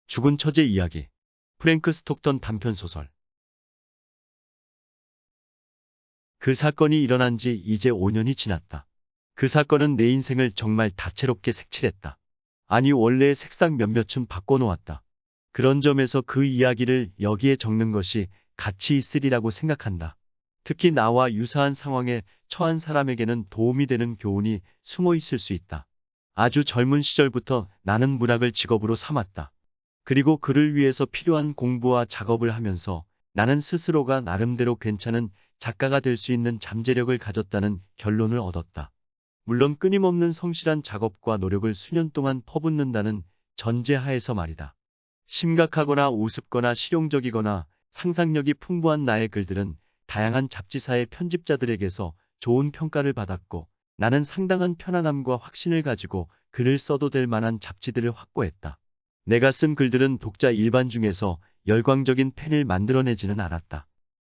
죽은 처제 이야기. 프랭크 스톡턴 단편소설. 그 사건이 일어난 지 이제 5년이 지났다. 그 사건은 내 인생을 정말 다채롭게 색칠했다. 아니, 원래 색상 몇몇은 바꿔놓았다. 그런 점에서 그 이야기를 여기에 적는 것이 가치 있으리라고 생각한다. 특히 나와 유사한 상황에 처한 사람에게는 도움이 되는 교훈이 숨어 있을 수 있다. 아주 젊은 시절부터 나는 문학을 직업으로 삼았다. 그리고 그를 위해서 필요한 공부와 작업을 하면서 나는 스스로가 나름대로 괜찮은 작가가 될 수 있는 잠재력을 가졌다는 결론을 얻었다. 물론 끊임없는 성실한 작업과 노력을 수년 동안 퍼붓는다는 전제하에서 말이다. 심각하거나 우습거나 실용적이거나 상상력이 풍부한 나의 글들은 다양한 잡지사의 편집자들에게서 좋은 평가를 받았고, 나는 상당한 편안함과 확신을 가지고 글을 써도 될 만한 잡지들을 확보했다. 내가 쓴 글들은 독자 일반 중에서 열광적인 팬을 만들어내지는 않았다.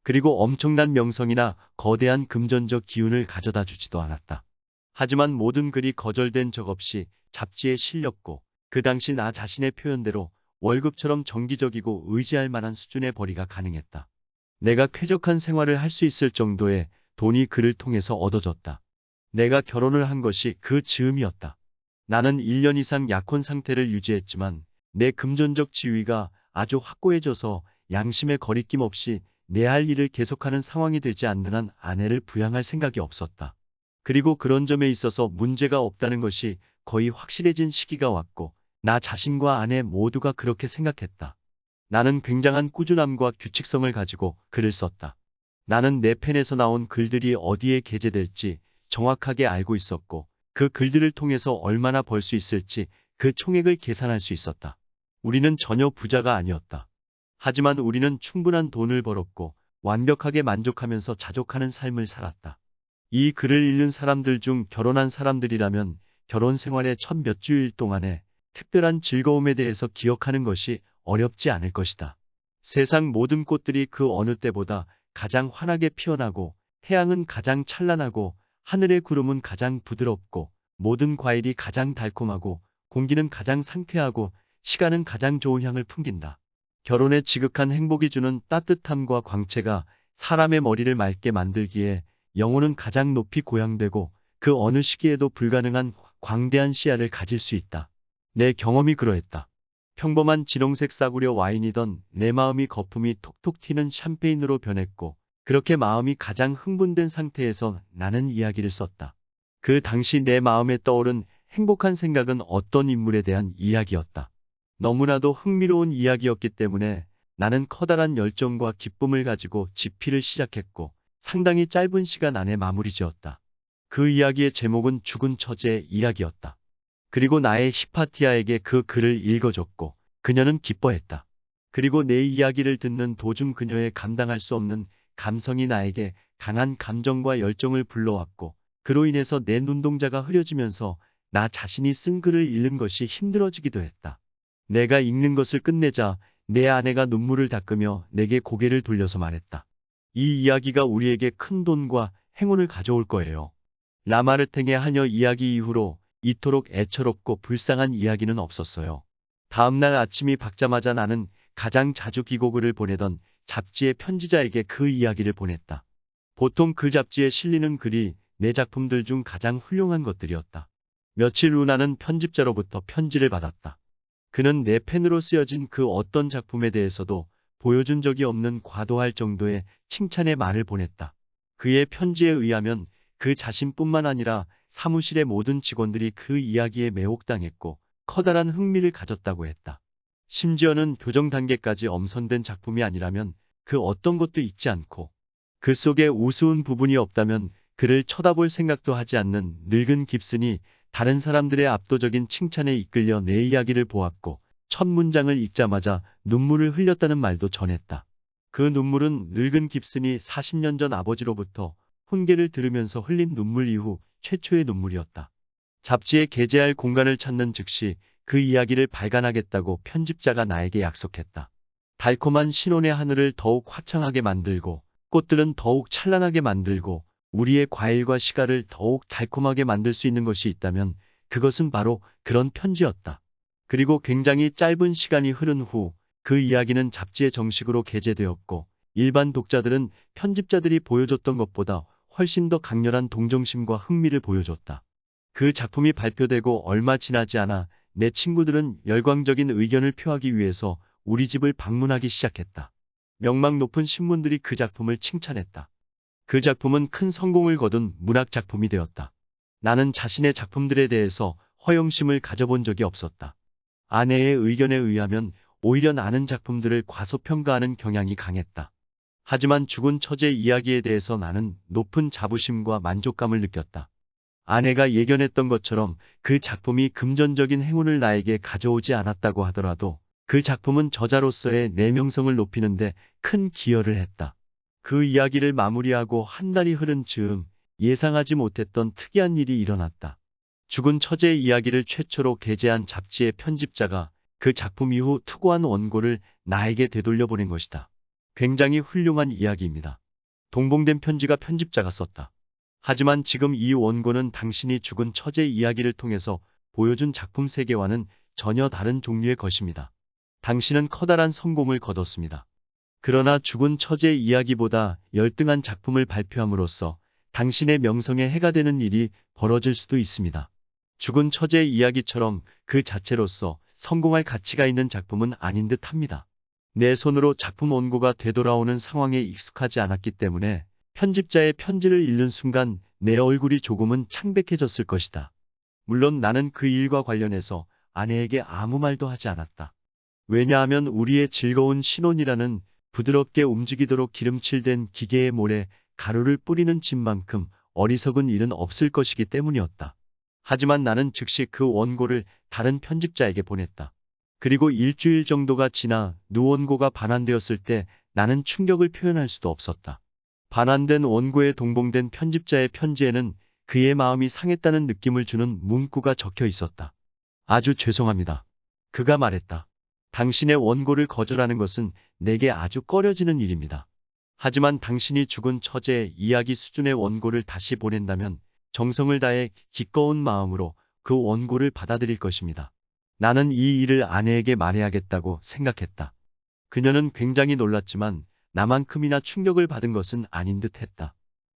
그리고 엄청난 명성이나 거대한 금전적 기운을 가져다 주지도 않았다. 하지만 모든 글이 거절된 적 없이 잡지에 실렸고, 그 당시 나 자신의 표현대로 월급처럼 정기적이고 의지할 만한 수준의 벌이가 가능했다. 내가 쾌적한 생활을 할 수 있을 정도의 돈이 그를 통해서 얻어졌다. 내가 결혼을 한 것이 그 즈음이었다. 나는 1년 이상 약혼 상태를 유지했지만 내 금전적 지위가 아주 확고해져서 양심의 거리낌 없이 내 할 일을 계속하는 상황이 되지 않는 한 아내를 부양할 생각이 없었다. 그리고 그런 점에 있어서 문제가 없다는 것이 거의 확실해진 시기가 왔고, 나 자신과 아내 모두가 그렇게 생각했다. 나는 굉장한 꾸준함과 규칙성을 가지고 글을 썼다. 나는 내 펜에서 나온 글들이 어디에 게재될지 정확하게 알고 있었고, 그 글들을 통해서 얼마나 벌 수 있을지 그 총액을 계산할 수 있었다. 우리는 전혀 부자가 아니었다. 하지만 우리는 충분한 돈을 벌었고 완벽하게 만족하면서 자족하는 삶을 살았다. 이 글을 읽는 사람들 중 결혼한 사람들이라면 결혼 생활의 첫 몇 주일 동안에 특별한 즐거움에 대해서 기억하는 것이 어렵지 않을 것이다. 세상 모든 꽃들이 그 어느 때보다 가장 환하게 피어나고, 태양은 가장 찬란하고, 하늘의 구름은 가장 부드럽고, 모든 과일이 가장 달콤하고, 공기는 가장 상쾌하고, 시간은 가장 좋은 향을 풍긴다. 결혼의 지극한 행복이 주는 따뜻함과 광채가 사람의 머리를 맑게 만들기에 영혼은 가장 높이 고양되고, 그 어느 시기에도 불가능한 광대한 시야를 가질 수 있다. 내 경험이 그러했다. 평범한 진홍색 싸구려 와인이던 내 마음이 거품이 톡톡 튀는 샴페인으로 변했고, 그렇게 마음이 가장 흥분된 상태에서 나는 이야기를 썼다. 그 당시 내 마음에 떠오른 행복한 생각은 어떤 인물에 대한 이야기였다. 너무나도 흥미로운 이야기였기 때문에 나는 커다란 열정과 기쁨을 가지고 집필을 시작했고, 상당히 짧은 시간 안에 마무리 지었다. 그 이야기의 제목은 죽은 처제의 이야기였다. 그리고 나의 히파티아에게 그 글을 읽어줬고, 그녀는 기뻐했다. 그리고 내 이야기를 듣는 도중 그녀의 감당할 수 없는 감성이 나에게 강한 감정과 열정을 불러왔고, 그로 인해서 내 눈동자가 흐려지면서 나 자신이 쓴 글을 읽는 것이 힘들어지기도 했다. 내가 읽는 것을 끝내자 내 아내가 눈물을 닦으며 내게 고개를 돌려서 말했다. 이 이야기가 우리에게 큰 돈과 행운을 가져올 거예요. 라마르탱의 하녀 이야기 이후로 이토록 애처롭고 불쌍한 이야기는 없었어요. 다음날 아침이 밝자마자 나는 가장 자주 기고글을 보내던 잡지의 편지자에게 그 이야기를 보냈다. 보통 그 잡지에 실리는 글이 내 작품들 중 가장 훌륭한 것들이었다. 며칠 후 나는 편집자로부터 편지를 받았다. 그는 내 펜으로 쓰여진 그 어떤 작품에 대해서도 보여준 적이 없는 과도할 정도의 칭찬의 말을 보냈다. 그의 편지에 의하면 그 자신뿐만 아니라 사무실의 모든 직원들이 그 이야기에 매혹당했고 커다란 흥미를 가졌다고 했다. 심지어는 교정 단계까지 엄선된 작품이 아니라면 그 어떤 것도 읽지 않고, 그 속에 우스운 부분이 없다면 그를 쳐다볼 생각도 하지 않는 늙은 깁슨이 다른 사람들의 압도적인 칭찬에 이끌려 내 이야기를 보았고, 첫 문장을 읽자마자 눈물을 흘렸다는 말도 전했다. 그 눈물은 늙은 깁슨이 40년 전 아버지로부터 훈계를 들으면서 흘린 눈물 이후 최초의 눈물이었다. 잡지에 게재할 공간을 찾는 즉시 그 이야기를 발간하겠다고 편집자가 나에게 약속했다. 달콤한 신혼의 하늘을 더욱 화창하게 만들고, 꽃들은 더욱 찬란하게 만들고, 우리의 과일과 시가를 더욱 달콤하게 만들 수 있는 것이 있다면 그것은 바로 그런 편지였다. 그리고 굉장히 짧은 시간이 흐른 후 그 이야기는 잡지에 정식으로 게재되었고 일반 독자들은 편집자들이 보여줬던 것보다 훨씬 더 강렬한 동정심과 흥미를 보여줬다. 그 작품이 발표되고 얼마 지나지 않아 내 친구들은 열광적인 의견을 표하기 위해서 우리 집을 방문하기 시작했다. 명망 높은 신문들이 그 작품을 칭찬했다. 그 작품은 큰 성공을 거둔 문학 작품이 되었다. 나는 자신의 작품들에 대해서 허영심을 가져본 적이 없었다. 아내의 의견에 의하면 오히려 나는 작품들을 과소평가하는 경향이 강했다. 하지만 죽은 처제 이야기에 대해서 나는 높은 자부심과 만족감을 느꼈다. 아내가 예견했던 것처럼 그 작품이 금전적인 행운을 나에게 가져오지 않았다고 하더라도 그 작품은 저자로서의 내 명성을 높이는데 큰 기여를 했다. 그 이야기를 마무리하고 한 달이 흐른 즈음 예상하지 못했던 특이한 일이 일어났다. 죽은 처제의 이야기를 최초로 게재한 잡지의 편집자가 그 작품 이후 투고한 원고를 나에게 되돌려 보낸 것이다. 굉장히 훌륭한 이야기입니다. 동봉된 편지가 편집자가 썼다. 하지만 지금 이 원고는 당신이 죽은 처제의 이야기를 통해서 보여준 작품 세계와는 전혀 다른 종류의 것입니다. 당신은 커다란 성공을 거뒀습니다. 그러나 죽은 처제의 이야기보다 열등한 작품을 발표함으로써 당신의 명성에 해가 되는 일이 벌어질 수도 있습니다. 죽은 처제의 이야기처럼 그 자체로서 성공할 가치가 있는 작품은 아닌 듯 합니다. 내 손으로 작품 원고가 되돌아오는 상황에 익숙하지 않았기 때문에 편집자의 편지를 읽는 순간 내 얼굴이 조금은 창백해졌을 것이다. 물론 나는 그 일과 관련해서 아내에게 아무 말도 하지 않았다. 왜냐하면 우리의 즐거운 신혼이라는 부드럽게 움직이도록 기름칠된 기계의 몰에 가루를 뿌리는 집만큼 어리석은 일은 없을 것이기 때문이었다. 하지만 나는 즉시 그 원고를 다른 편집자에게 보냈다. 그리고 일주일 정도가 지나 누원고가 반환되었을 때 나는 충격을 표현할 수도 없었다. 반환된 원고에 동봉된 편집자의 편지에는 그의 마음이 상했다는 느낌을 주는 문구가 적혀 있었다. 아주 죄송합니다. 그가 말했다. 당신의 원고를 거절하는 것은 내게 아주 꺼려지는 일입니다. 하지만 당신이 죽은 처제의 이야기 수준의 원고를 다시 보낸다면 정성을 다해 기꺼운 마음으로 그 원고를 받아들일 것입니다. 나는 이 일을 아내에게 말해야겠다고 생각했다. 그녀는 굉장히 놀랐지만 나만큼이나 충격을 받은 것은 아닌 듯 했다.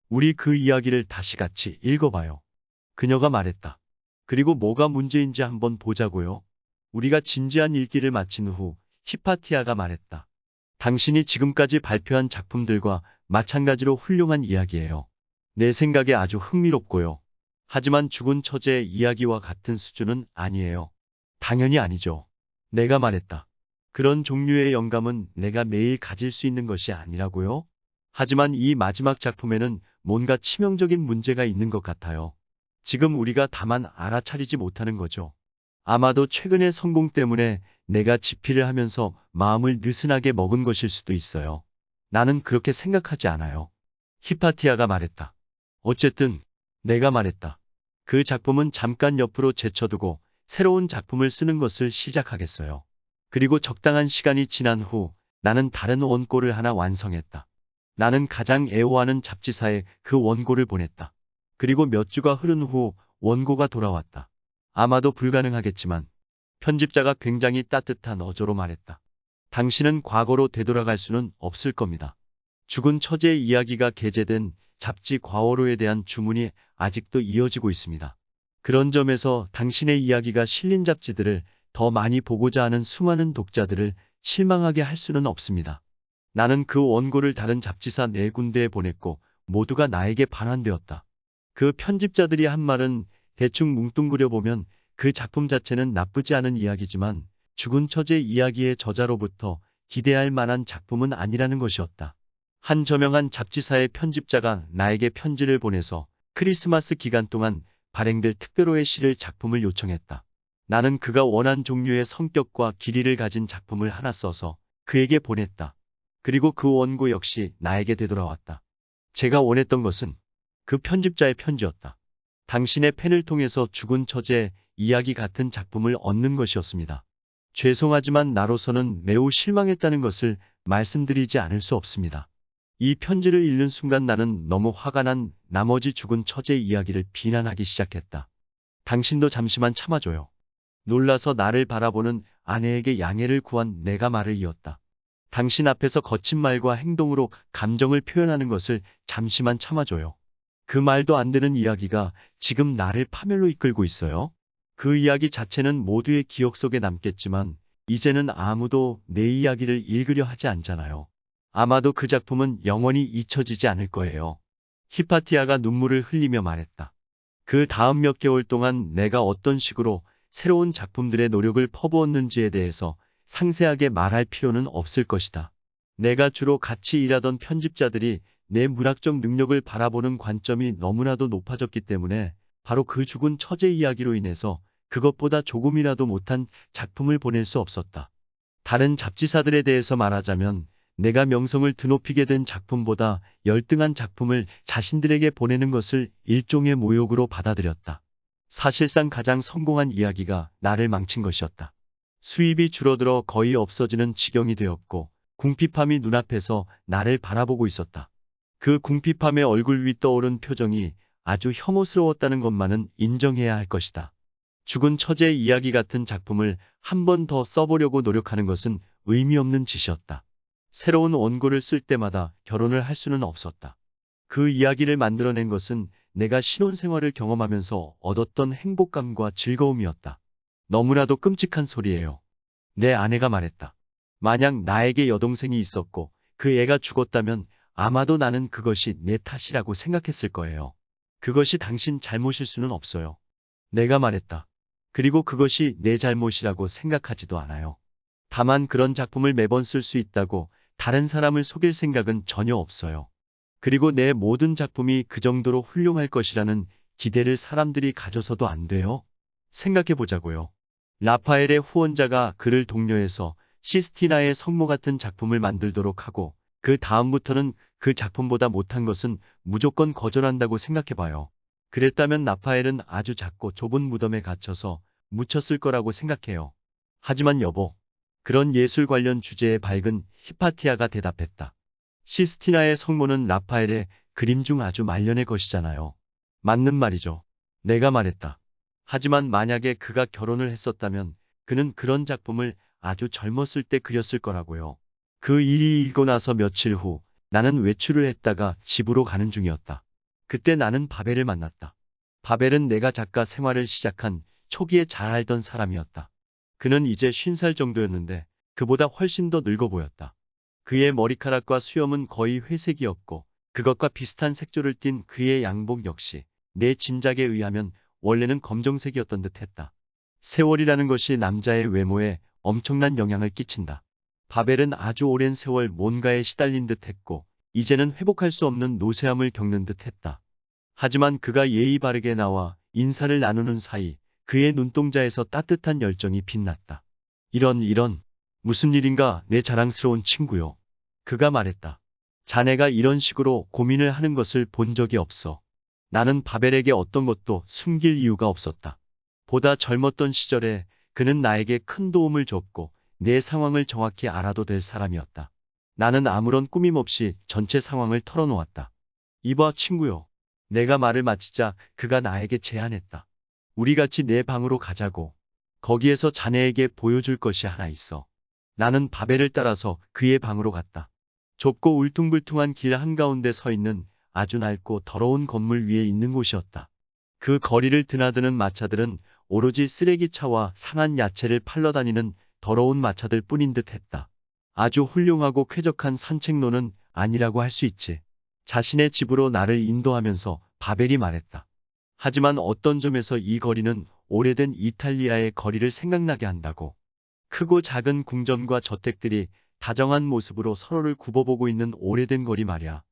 우리 그 이야기를 다시 같이 읽어봐요. 그녀가 말했다. 그리고 뭐가 문제인지 한번 보자고요. 우리가 진지한 읽기를 마친 후 히파티아가 말했다. 당신이 지금까지 발표한 작품들과 마찬가지로 훌륭한 이야기예요. 내 생각에 아주 흥미롭고요. 하지만 죽은 처제의 이야기와 같은 수준은 아니에요. 당연히 아니죠. 내가 말했다. 그런 종류의 영감은 내가 매일 가질 수 있는 것이 아니라고요? 하지만 이 마지막 작품에는 뭔가 치명적인 문제가 있는 것 같아요. 지금 우리가 다만 알아차리지 못하는 거죠. 아마도 최근의 성공 때문에 내가 집필을 하면서 마음을 느슨하게 먹은 것일 수도 있어요. 나는 그렇게 생각하지 않아요. 히파티아가 말했다. 어쨌든 내가 말했다. 그 작품은 잠깐 옆으로 제쳐두고 새로운 작품을 쓰는 것을 시작하겠어요. 그리고 적당한 시간이 지난 후 나는 다른 원고를 하나 완성했다. 나는 가장 애호하는 잡지사에 그 원고를 보냈다. 그리고 몇 주가 흐른 후 원고가 돌아왔다. 아마도 불가능하겠지만 편집자가 굉장히 따뜻한 어조로 말했다. 당신은 과거로 되돌아갈 수는 없을 겁니다. 죽은 처제의 이야기가 게재된 잡지 과오로에 대한 주문이 아직도 이어지고 있습니다. 그런 점에서 당신의 이야기가 실린 잡지들을 더 많이 보고자 하는 수많은 독자들을 실망하게 할 수는 없습니다. 나는 그 원고를 다른 잡지사 4군데에 보냈고 모두가 나에게 반환되었다. 그 편집자들이 한 말은 대충 뭉뚱그려 보면 그 작품 자체는 나쁘지 않은 이야기지만 죽은 처제 이야기의 저자로부터 기대할 만한 작품은 아니라는 것이었다. 한 저명한 잡지사의 편집자가 나에게 편지를 보내서 크리스마스 기간 동안 발행될 특별호의 시를 작품을 요청했다. 나는 그가 원한 종류의 성격과 길이를 가진 작품을 하나 써서 그에게 보냈다. 그리고 그 원고 역시 나에게 되돌아왔다. 제가 원했던 것은 그 편집자의 편지였다. 당신의 펜을 통해서 죽은 처제의 이야기 같은 작품을 얻는 것이었습니다. 죄송하지만 나로서는 매우 실망했다는 것을 말씀드리지 않을 수 없습니다. 이 편지를 읽는 순간 나는 너무 화가 난 나머지 죽은 처제의 이야기를 비난하기 시작했다. 당신도 잠시만 참아줘요. 놀라서 나를 바라보는 아내에게 양해를 구한 내가 말을 이었다. 당신 앞에서 거친 말과 행동으로 감정을 표현하는 것을 잠시만 참아줘요. 그 말도 안 되는 이야기가 지금 나를 파멸로 이끌고 있어요. 그 이야기 자체는 모두의 기억 속에 남겠지만 이제는 아무도 내 이야기를 읽으려 하지 않잖아요. 아마도 그 작품은 영원히 잊혀지지 않을 거예요. 히파티아가 눈물을 흘리며 말했다. 그 다음 몇 개월 동안 내가 어떤 식으로 새로운 작품들의 노력을 퍼부었는지에 대해서 상세하게 말할 필요는 없을 것이다. 내가 주로 같이 일하던 편집자들이 내 문학적 능력을 바라보는 관점이 너무나도 높아졌기 때문에 바로 그 죽은 처제 이야기로 인해서 그것보다 조금이라도 못한 작품을 보낼 수 없었다. 다른 잡지사들에 대해서 말하자면 내가 명성을 드높이게 된 작품보다 열등한 작품을 자신들에게 보내는 것을 일종의 모욕으로 받아들였다. 사실상 가장 성공한 이야기가 나를 망친 것이었다. 수입이 줄어들어 거의 없어지는 지경이 되었고 궁핍함이 눈앞에서 나를 바라보고 있었다. 그 궁핍함의 얼굴 위 떠오른 표정이 아주 혐오스러웠다는 것만은 인정해야 할 것이다. 죽은 처제의 이야기 같은 작품을 한 번 더 써보려고 노력하는 것은 의미 없는 짓이었다. 새로운 원고를 쓸 때마다 결혼을 할 수는 없었다. 그 이야기를 만들어낸 것은 내가 신혼생활을 경험하면서 얻었던 행복감과 즐거움이었다. 너무나도 끔찍한 소리예요. 내 아내가 말했다. 만약 나에게 여동생이 있었고 그 애가 죽었다면 아마도 나는 그것이 내 탓이라고 생각했을 거예요. 그것이 당신 잘못일 수는 없어요. 내가 말했다. 그리고 그것이 내 잘못이라고 생각하지도 않아요. 다만 그런 작품을 매번 쓸 수 있다고 다른 사람을 속일 생각은 전혀 없어요. 그리고 내 모든 작품이 그 정도로 훌륭할 것이라는 기대를 사람들이 가져서도 안 돼요. 생각해보자고요. 라파엘의 후원자가 그를 독려해서 시스티나의 성모 같은 작품을 만들도록 하고 그 다음부터는 그 작품보다 못한 것은 무조건 거절한다고 생각해봐요. 그랬다면 라파엘은 아주 작고 좁은 무덤에 갇혀서 묻혔을 거라고 생각해요. 하지만 여보, 그런 예술 관련 주제에 밝은 히파티아가 대답했다. 시스티나의 성모는 라파엘의 그림 중 아주 말년의 것이잖아요. 맞는 말이죠. 내가 말했다. 하지만 만약에 그가 결혼을 했었다면 그는 그런 작품을 아주 젊었을 때 그렸을 거라고요. 그 일이 일고 나서 며칠 후 나는 외출을 했다가 집으로 가는 중이었다. 그때 나는 바벨을 만났다. 바벨은 내가 작가 생활을 시작한 초기에 잘 알던 사람이었다. 그는 이제 50살 정도였는데 그보다 훨씬 더 늙어 보였다. 그의 머리카락과 수염은 거의 회색이었고 그것과 비슷한 색조를 띤 그의 양복 역시 내 짐작에 의하면 원래는 검정색이었던 듯 했다. 세월이라는 것이 남자의 외모에 엄청난 영향을 끼친다. 바벨은 아주 오랜 세월 뭔가에 시달린 듯 했고 이제는 회복할 수 없는 노쇠함을 겪는 듯 했다. 하지만 그가 예의 바르게 나와 인사를 나누는 사이 그의 눈동자에서 따뜻한 열정이 빛났다. 이런, 무슨 일인가 내 자랑스러운 친구요. 그가 말했다. 자네가 이런 식으로 고민을 하는 것을 본 적이 없어. 나는 바벨에게 어떤 것도 숨길 이유가 없었다. 보다 젊었던 시절에 그는 나에게 큰 도움을 줬고 내 상황을 정확히 알아도 될 사람이었다. 나는 아무런 꾸밈 없이 전체 상황을 털어놓았다. 이봐 친구요. 내가 말을 마치자 그가 나에게 제안했다. 우리 같이 내 방으로 가자고. 거기에서 자네에게 보여줄 것이 하나 있어. 나는 바벨을 따라서 그의 방으로 갔다. 좁고 울퉁불퉁한 길 한가운데 서 있는 아주 낡고 더러운 건물 위에 있는 곳이었다. 그 거리를 드나드는 마차들은 오로지 쓰레기차와 상한 야채를 팔러 다니는 더러운 마차들 뿐인 듯 했다. 아주 훌륭하고 쾌적한 산책로는 아니라고 할 수 있지. 자신의 집으로 나를 인도하면서 바벨이 말했다. 하지만 어떤 점에서 이 거리는 오래된 이탈리아의 거리를 생각나게 한다고. 크고 작은 궁전과 저택들이 다정한 모습으로 서로를 굽어보고 있는 오래된 거리 말이야.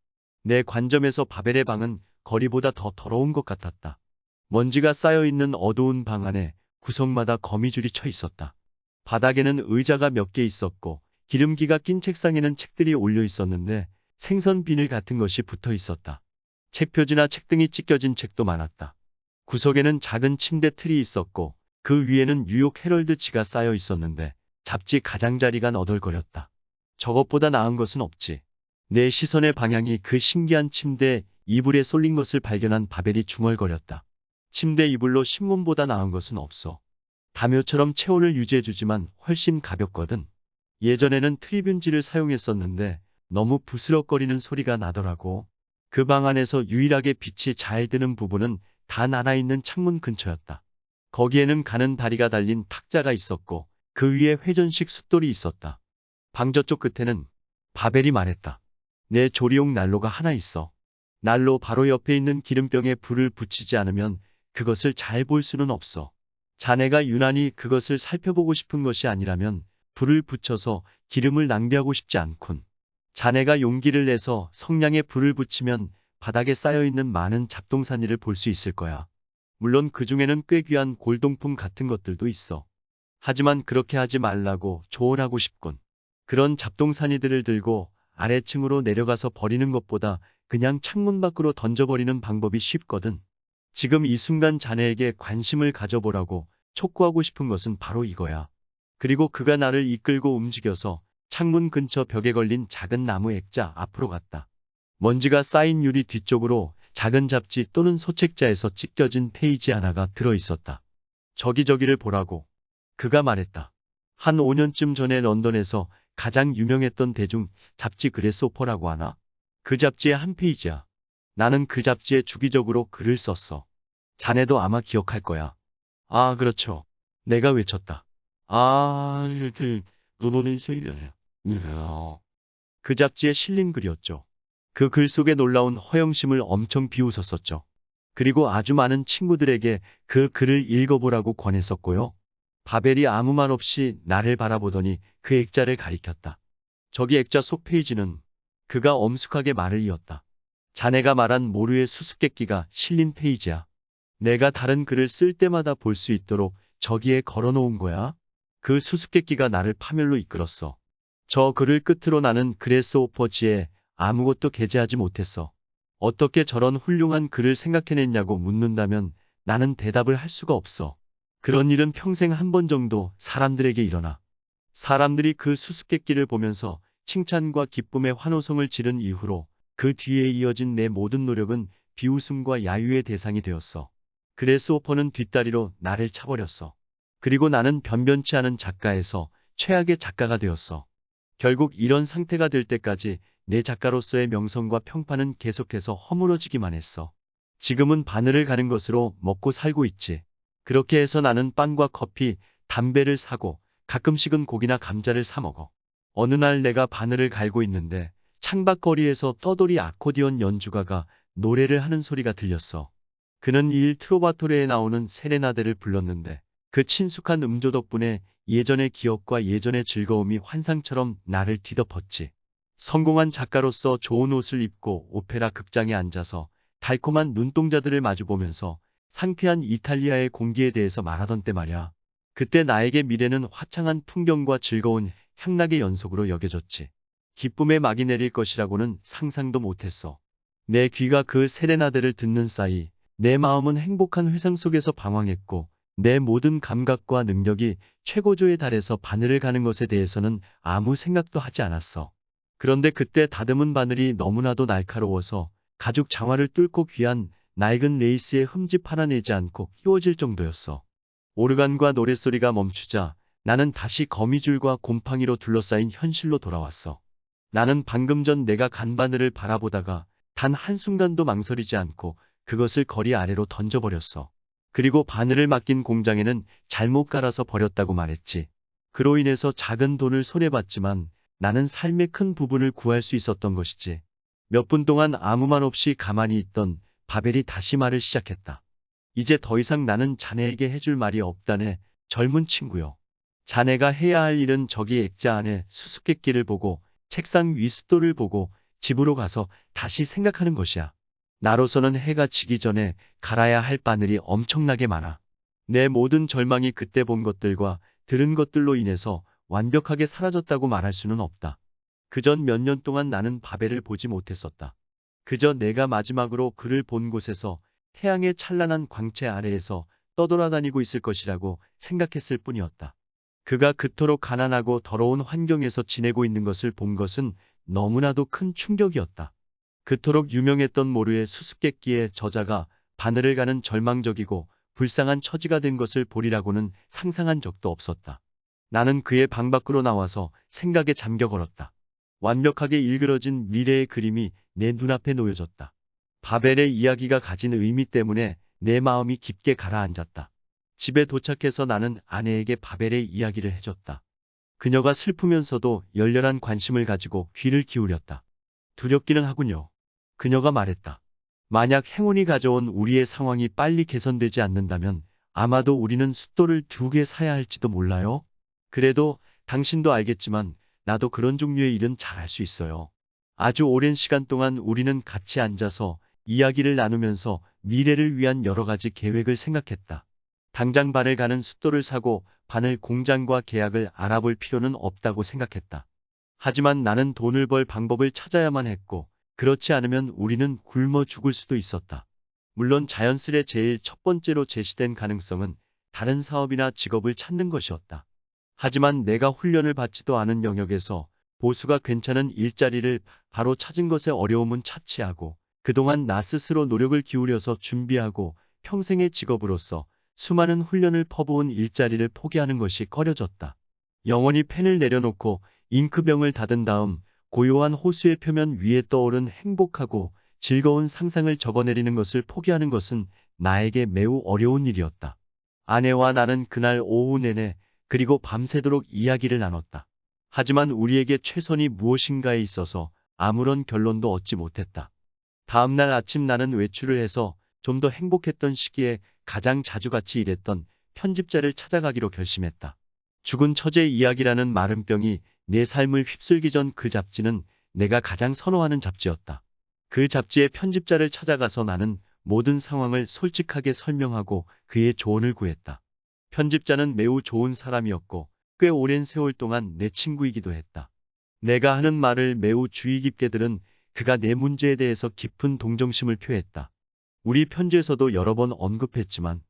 내 관점에서 바벨의 방은 거리보다 더 더러운 것 같았다. 먼지가 쌓여있는 어두운 방 안에 구석마다 거미줄이 쳐 있었다. 바닥에는 의자가 몇 개 있었고 기름기가 낀 책상에는 책들이 올려 있었는데 생선 비늘 같은 것이 붙어 있었다. 책표지나 책등이 찢겨진 책도 많았다. 구석에는 작은 침대 틀이 있었고 그 위에는 뉴욕 헤럴드지가 쌓여 있었는데 잡지 가장자리가 너덜거렸다. 저것보다 나은 것은 없지. 내 시선의 방향이 그 신기한 침대 이불에 쏠린 것을 발견한 바벨이 중얼거렸다. 침대 이불로 신문보다 나은 것은 없어. 담요처럼 체온을 유지해주지만 훨씬 가볍거든. 예전에는 트리뷴지를 사용했었는데 너무 부스럭거리는 소리가 나더라고. 그 방 안에서 유일하게 빛이 잘 드는 부분은 단 하나 있는 창문 근처였다. 거기에는 가는 다리가 달린 탁자가 있었고 그 위에 회전식 숫돌이 있었다. 방 저쪽 끝에는 바벨이 말했다. 내 조리용 난로가 하나 있어. 난로 바로 옆에 있는 기름병에 불을 붙이지 않으면 그것을 잘 볼 수는 없어. 자네가 유난히 그것을 살펴보고 싶은 것이 아니라면 불을 붙여서 기름을 낭비하고 싶지 않군. 자네가 용기를 내서 성냥에 불을 붙이면 바닥에 쌓여있는 많은 잡동사니를 볼 수 있을 거야. 물론 그 중에는 꽤 귀한 골동품 같은 것들도 있어. 하지만 그렇게 하지 말라고 조언하고 싶군. 그런 잡동사니들을 들고 아래층으로 내려가서 버리는 것보다 그냥 창문 밖으로 던져버리는 방법이 쉽거든. 지금 이 순간 자네에게 관심을 가져보라고 촉구하고 싶은 것은 바로 이거야. 그리고 그가 나를 이끌고 움직여서 창문 근처 벽에 걸린 작은 나무 액자 앞으로 갔다. 먼지가 쌓인 유리 뒤쪽으로 작은 잡지 또는 소책자에서 찢겨진 페이지 하나가 들어있었다. 저기를 보라고. 그가 말했다. 한 5년쯤 전에 런던에서 가장 유명했던 대중 잡지 그래스호퍼라고 하나? 그 잡지의 한 페이지야. 나는 그 잡지에 주기적으로 글을 썼어. 자네도 아마 기억할 거야. 아, 그렇죠. 내가 외쳤다. 아, 눈오는 소리네. 그 잡지에 실린 글이었죠. 그 글 속에 놀라운 허영심을 엄청 비웃었었죠. 그리고 아주 많은 친구들에게 그 글을 읽어보라고 권했었고요. 바벨이 아무 말 없이 나를 바라보더니 그 액자를 가리켰다. 저기 액자 속 페이지는 그가 엄숙하게 말을 이었다. 자네가 말한 모루의 수수께끼가 실린 페이지야. 내가 다른 글을 쓸 때마다 볼 수 있도록 저기에 걸어놓은 거야. 그 수수께끼가 나를 파멸로 이끌었어. 저 글을 끝으로 나는 그래스호퍼지에 아무것도 게재하지 못했어. 어떻게 저런 훌륭한 글을 생각해냈냐고 묻는다면 나는 대답을 할 수가 없어. 그런 일은 평생 한 번 정도 사람들에게 일어나. 사람들이 그 수수께끼를 보면서 칭찬과 기쁨의 환호성을 지른 이후로 그 뒤에 이어진 내 모든 노력은 비웃음과 야유의 대상이 되었어. 그래스호퍼는 뒷다리로 나를 차버렸어. 그리고 나는 변변치 않은 작가에서 최악의 작가가 되었어. 결국 이런 상태가 될 때까지 내 작가로서의 명성과 평판은 계속해서 허물어지기만 했어. 지금은 바늘을 가는 것으로 먹고 살고 있지. 그렇게 해서 나는 빵과 커피, 담배를 사고 가끔씩은 고기나 감자를 사 먹어. 어느 날 내가 바늘을 갈고 있는데 창밖거리에서 떠돌이 아코디언 연주가가 노래를 하는 소리가 들렸어. 그는 일 트로바토레에 나오는 세레나데를 불렀는데 그 친숙한 음조 덕분에 예전의 기억과 예전의 즐거움이 환상처럼 나를 뒤덮었지. 성공한 작가로서 좋은 옷을 입고 오페라 극장에 앉아서 달콤한 눈동자들을 마주보면서 상쾌한 이탈리아의 공기에 대해서 말하던 때 말야. 그때 나에게 미래는 화창한 풍경과 즐거운 향락의 연속으로 여겨졌지. 기쁨의 막이 내릴 것이라고는 상상도 못했어. 내 귀가 그 세레나데를 듣는 사이 내 마음은 행복한 회상 속에서 방황했고 내 모든 감각과 능력이 최고조에 달해서 바늘을 가는 것에 대해서는 아무 생각도 하지 않았어. 그런데 그때 다듬은 바늘이 너무나도 날카로워서 가죽 장화를 뚫고 귀한 낡은 레이스에 흠집 하나 내지 않고 끼워질 정도였어. 오르간과 노랫소리가 멈추자 나는 다시 거미줄과 곰팡이로 둘러싸인 현실로 돌아왔어. 나는 방금 전 내가 간 바늘을 바라보다가 단 한순간도 망설이지 않고 그것을 거리 아래로 던져버렸어. 그리고 바늘을 맡긴 공장에는 잘못 갈아서 버렸다고 말했지. 그로 인해서 작은 돈을 손해봤지만 나는 삶의 큰 부분을 구할 수 있었던 것이지. 몇 분 동안 아무 말 없이 가만히 있던 바벨이 다시 말을 시작했다. 이제 더 이상 나는 자네에게 해줄 말이 없다네, 젊은 친구요. 자네가 해야 할 일은 저기 액자 안에 수수께끼를 보고 책상 위 숫돌을 보고 집으로 가서 다시 생각하는 것이야. 나로서는 해가 지기 전에 갈아야 할 바늘이 엄청나게 많아. 내 모든 절망이 그때 본 것들과 들은 것들로 인해서 완벽하게 사라졌다고 말할 수는 없다. 그전 몇 년 동안 나는 바벨을 보지 못했었다. 그저 내가 마지막으로 그를 본 곳에서 태양의 찬란한 광채 아래에서 떠돌아다니고 있을 것이라고 생각했을 뿐이었다. 그가 그토록 가난하고 더러운 환경에서 지내고 있는 것을 본 것은 너무나도 큰 충격이었다. 그토록 유명했던 모루의 수수께끼의 저자가 바늘을 가는 절망적이고 불쌍한 처지가 된 것을 보리라고는 상상한 적도 없었다. 나는 그의 방 밖으로 나와서 생각에 잠겨 걸었다. 완벽하게 일그러진 미래의 그림이 내 눈앞에 놓여졌다. 바벨의 이야기가 가진 의미 때문에 내 마음이 깊게 가라앉았다. 집에 도착해서 나는 아내에게 바벨의 이야기를 해줬다. 그녀가 슬프면서도 열렬한 관심을 가지고 귀를 기울였다. 두렵기는 하군요. 그녀가 말했다. 만약 행운이 가져온 우리의 상황이 빨리 개선되지 않는다면 아마도 우리는 숫돌을 2개 사야 할지도 몰라요. 그래도 당신도 알겠지만 나도 그런 종류의 일은 잘할 수 있어요. 아주 오랜 시간 동안 우리는 같이 앉아서 이야기를 나누면서 미래를 위한 여러 가지 계획을 생각했다. 당장 반을 가는 숫돌을 사고 반을 공장과 계약을 알아볼 필요는 없다고 생각했다. 하지만 나는 돈을 벌 방법을 찾아야만 했고 그렇지 않으면 우리는 굶어 죽을 수도 있었다. 물론 자연스레 제일 첫 번째로 제시된 가능성은 다른 사업이나 직업을 찾는 것이었다. 하지만 내가 훈련을 받지도 않은 영역에서 보수가 괜찮은 일자리를 바로 찾은 것에 어려움은 차치하고 그동안 나 스스로 노력을 기울여서 준비하고 평생의 직업으로서 수많은 훈련을 퍼부은 일자리를 포기하는 것이 꺼려졌다. 영원히 펜을 내려놓고 잉크병을 닫은 다음 고요한 호수의 표면 위에 떠오른 행복하고 즐거운 상상을 적어내리는 것을 포기하는 것은 나에게 매우 어려운 일이었다. 아내와 나는 그날 오후 내내 그리고 밤새도록 이야기를 나눴다. 하지만 우리에게 최선이 무엇인가에 있어서 아무런 결론도 얻지 못했다. 다음날 아침 나는 외출을 해서 좀 더 행복했던 시기에 가장 자주 같이 일했던 편집자를 찾아가기로 결심했다. 죽은 처제 이야기라는 마른병이 내 삶을 휩쓸기 전 그 잡지는 내가 가장 선호하는 잡지였다. 그 잡지의 편집자를 찾아가서 나는 모든 상황을 솔직하게 설명하고 그의 조언을 구했다. 편집자는 매우 좋은 사람이었고 꽤 오랜 세월 동안 내 친구이기도 했다. 내가 하는 말을 매우 주의 깊게 들은 그가 내 문제에 대해서 깊은 동정심을 표했다. 우리 편지에서도 여러 번 언급했지만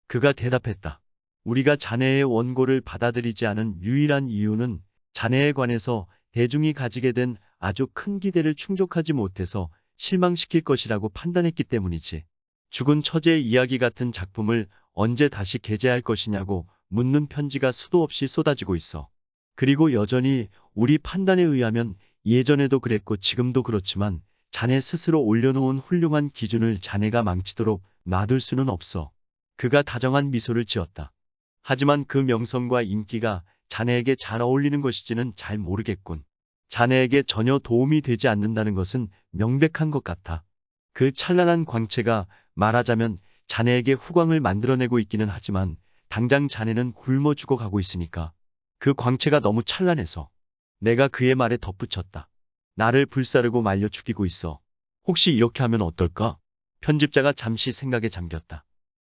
그가 대답했다. 우리가 자네의 원고를 받아들이지 않은 유일한 이유는 자네에 관해서 대중이 가지게 된 아주 큰 기대를 충족하지 못해서 실망시킬 것이라고 판단했기 때문이지. 죽은 처제의 이야기 같은 작품을 언제 다시 게재할 것이냐고 묻는 편지가 수도 없이 쏟아지고 있어. 그리고 여전히 우리 판단에 의하면 예전에도 그랬고 지금도 그렇지만 자네 스스로 올려놓은 훌륭한 기준을 자네가 망치도록 놔둘 수는 없어. 그가 다정한 미소를 지었다. 하지만 그 명성과 인기가 자네에게 잘 어울리는 것인지는 잘 모르겠군. 자네에게 전혀 도움이 되지 않는다는 것은 명백한 것 같아. 그 찬란한 광채가 말하자면 자네에게 후광을 만들어내고 있기는 하지만 당장 자네는 굶어 죽어가고 있으니까. 그 광채가 너무 찬란해서. 내가 그의 말에 덧붙였다. 나를 불사르고 말려 죽이고 있어. 혹시 이렇게 하면 어떨까? 편집자가 잠시 생각에 잠겼다.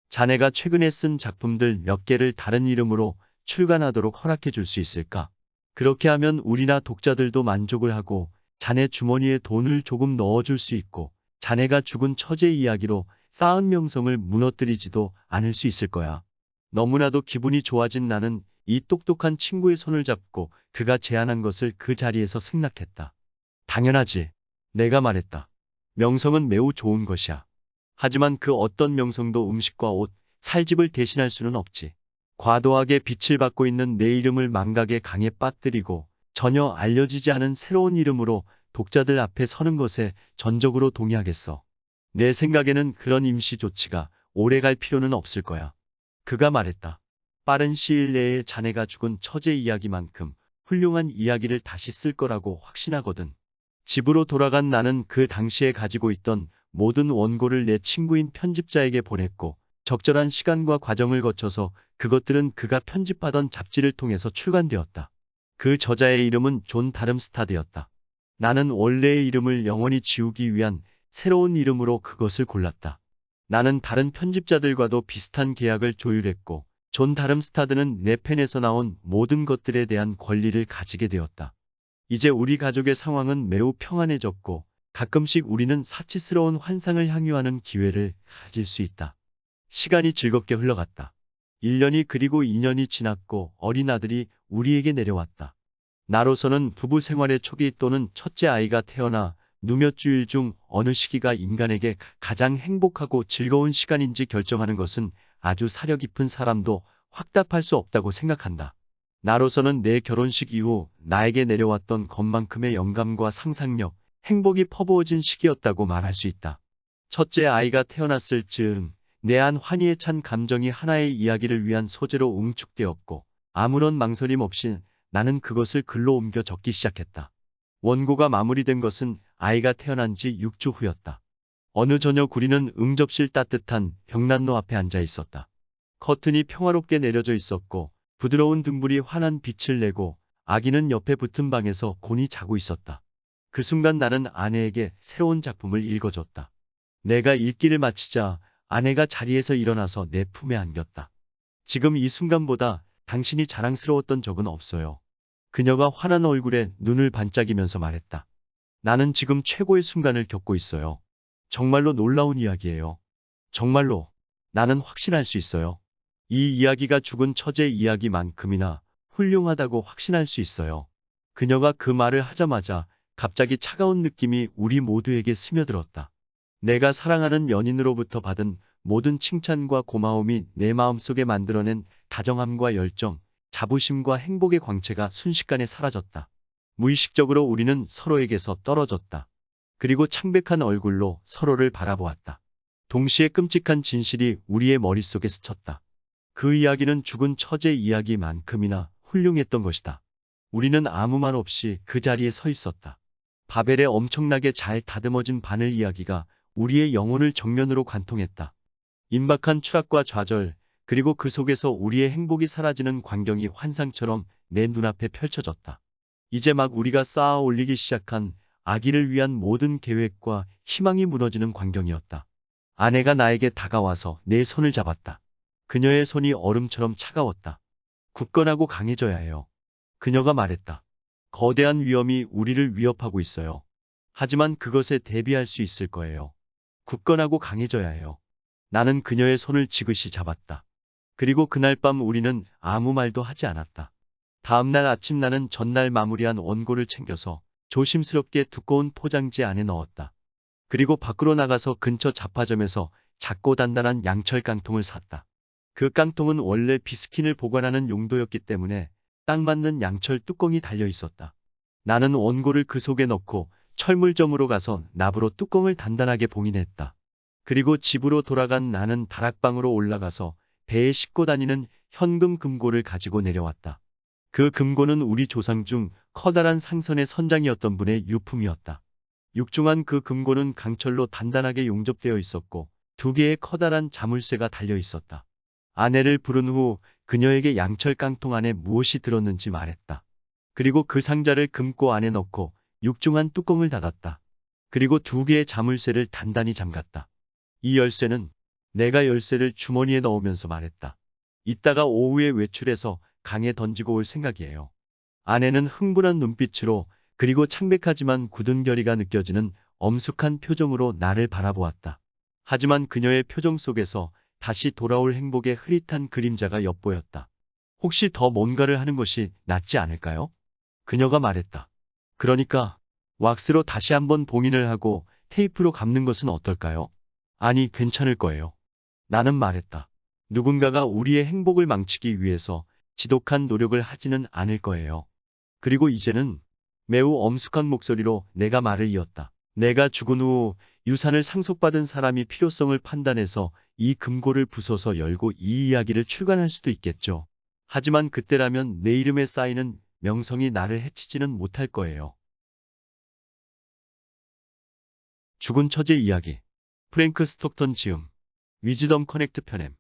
자네가 최근에 쓴 작품들 몇 개를 다른 이름으로 출간하도록 허락해 줄 수 있을까? 그렇게 하면 우리나 독자들도 만족을 하고 자네 주머니에 돈을 조금 넣어줄 수 있고 자네가 죽은 처제 이야기로 쌓은 명성을 무너뜨리지도 않을 수 있을 거야. 너무나도 기분이 좋아진 나는 이 똑똑한 친구의 손을 잡고 그가 제안한 것을 그 자리에서 승낙했다. 당연하지. 내가 말했다. 명성은 매우 좋은 것이야. 하지만 그 어떤 명성도 음식과 옷, 살집을 대신할 수는 없지. 과도하게 빛을 받고 있는 내 이름을 망각의 강에 빠뜨리고 전혀 알려지지 않은 새로운 이름으로 독자들 앞에 서는 것에 전적으로 동의하겠어. 내 생각에는 그런 임시 조치가 오래갈 필요는 없을 거야. 그가 말했다. 빠른 시일 내에 자네가 죽은 처제 이야기만큼 훌륭한 이야기를 다시 쓸 거라고 확신하거든. 집으로 돌아간 나는 그 당시에 가지고 있던 모든 원고를 내 친구인 편집자에게 보냈고 적절한 시간과 과정을 거쳐서 그것들은 그가 편집하던 잡지를 통해서 출간되었다. 그 저자의 이름은 존 다름스타드였다. 나는 원래의 이름을 영원히 지우기 위한 새로운 이름으로 그것을 골랐다. 나는 다른 편집자들과도 비슷한 계약을 조율했고 존 다름스타드는 내 펜에서 나온 모든 것들에 대한 권리를 가지게 되었다. 이제 우리 가족의 상황은 매우 평안해졌고 가끔씩 우리는 사치스러운 환상을 향유하는 기회를 가질 수 있다. 시간이 즐겁게 흘러갔다. 1년이 그리고 2년이 지났고 어린 아들이 우리에게 내려왔다. 나로서는 부부 생활의 초기 또는 첫째 아이가 태어나 누몇 주일 중 어느 시기가 인간에게 가장 행복하고 즐거운 시간인지 결정하는 것은 아주 사려 깊은 사람도 확답할 수 없다고 생각한다. 나로서는 내 결혼식 이후 나에게 내려왔던 것만큼의 영감과 상상력, 행복이 퍼부어진 시기였다고 말할 수 있다. 첫째 아이가 태어났을 즈음, 내 안 환희에 찬 감정이 하나의 이야기를 위한 소재로 응축되었고, 아무런 망설임 없이 나는 그것을 글로 옮겨 적기 시작했다. 원고가 마무리된 것은 아이가 태어난 지 6주 후였다. 어느 저녁 우리는 응접실 따뜻한 벽난로 앞에 앉아 있었다. 커튼이 평화롭게 내려져 있었고 부드러운 등불이 환한 빛을 내고 아기는 옆에 붙은 방에서 곤히 자고 있었다. 그 순간 나는 아내에게 새로운 작품을 읽어줬다. 내가 읽기를 마치자 아내가 자리에서 일어나서 내 품에 안겼다. 지금 이 순간보다 당신이 자랑스러웠던 적은 없어요. 그녀가 환한 얼굴에 눈을 반짝이면서 말했다. 나는 지금 최고의 순간을 겪고 있어요. 정말로 놀라운 이야기예요. 정말로 나는 확신할 수 있어요. 이 이야기가 죽은 처제 이야기만큼이나 훌륭하다고 확신할 수 있어요. 그녀가 그 말을 하자마자 갑자기 차가운 느낌이 우리 모두에게 스며들었다. 내가 사랑하는 연인으로부터 받은 모든 칭찬과 고마움이 내 마음속에 만들어낸 다정함과 열정, 자부심과 행복의 광채가 순식간에 사라졌다. 무의식적으로 우리는 서로에게서 떨어졌다. 그리고 창백한 얼굴로 서로를 바라보았다. 동시에 끔찍한 진실이 우리의 머릿속에 스쳤다. 그 이야기는 죽은 처제 이야기만큼이나 훌륭했던 것이다. 우리는 아무 말 없이 그 자리에 서 있었다. 바벨의 엄청나게 잘 다듬어진 바늘 이야기가 우리의 영혼을 정면으로 관통했다. 임박한 추락과 좌절, 그리고 그 속에서 우리의 행복이 사라지는 광경이 환상처럼 내 눈앞에 펼쳐졌다. 이제 막 우리가 쌓아 올리기 시작한 아기를 위한 모든 계획과 희망이 무너지는 광경이었다. 아내가 나에게 다가와서 내 손을 잡았다. 그녀의 손이 얼음처럼 차가웠다. 굳건하고 강해져야 해요. 그녀가 말했다. 거대한 위험이 우리를 위협하고 있어요. 하지만 그것에 대비할 수 있을 거예요. 굳건하고 강해져야 해요. 나는 그녀의 손을 지그시 잡았다. 그리고 그날 밤 우리는 아무 말도 하지 않았다. 다음날 아침 나는 전날 마무리한 원고를 챙겨서 조심스럽게 두꺼운 포장지 안에 넣었다. 그리고 밖으로 나가서 근처 잡화점에서 작고 단단한 양철 깡통을 샀다. 그 깡통은 원래 비스킨을 보관하는 용도였기 때문에 딱 맞는 양철 뚜껑이 달려 있었다. 나는 원고를 그 속에 넣고 철물점으로 가서 납으로 뚜껑을 단단하게 봉인했다. 그리고 집으로 돌아간 나는 다락방으로 올라가서 배에 싣고 다니는 현금 금고를 가지고 내려왔다. 그 금고는 우리 조상 중 커다란 상선의 선장이었던 분의 유품이었다. 육중한 그 금고는 강철로 단단하게 용접되어 있었고 2개의 커다란 자물쇠가 달려 있었다. 아내를 부른 후 그녀에게 양철 깡통 안에 무엇이 들었는지 말했다. 그리고 그 상자를 금고 안에 넣고 육중한 뚜껑을 닫았다. 그리고 2개의 자물쇠를 단단히 잠갔다. 이 열쇠는 내가 열쇠를 주머니에 넣으면서 말했다. 이따가 오후에 외출해서 강에 던지고 올 생각이에요. 아내는 흥분한 눈빛으로 그리고 창백하지만 굳은 결의가 느껴지는 엄숙한 표정으로 나를 바라보았다. 하지만 그녀의 표정 속에서 다시 돌아올 행복의 흐릿한 그림자가 엿보였다. 혹시 더 뭔가를 하는 것이 낫지 않을까요? 그녀가 말했다. 그러니까 왁스로 다시 한번 봉인을 하고 테이프로 감는 것은 어떨까요? 아니, 괜찮을 거예요. 나는 말했다. 누군가가 우리의 행복을 망치기 위해서 지독한 노력을 하지는 않을 거예요. 그리고 이제는 매우 엄숙한 목소리로 내가 말을 이었다. 내가 죽은 후 유산을 상속받은 사람이 필요성을 판단해서 이 금고를 부숴서 열고 이 이야기를 출간할 수도 있겠죠. 하지만 그때라면 내 이름에 쌓이는 명성이 나를 해치지는 못할 거예요. 죽은 처제 이야기. 프랭크 스톡턴 지음. 위즈덤 커넥트 편엠.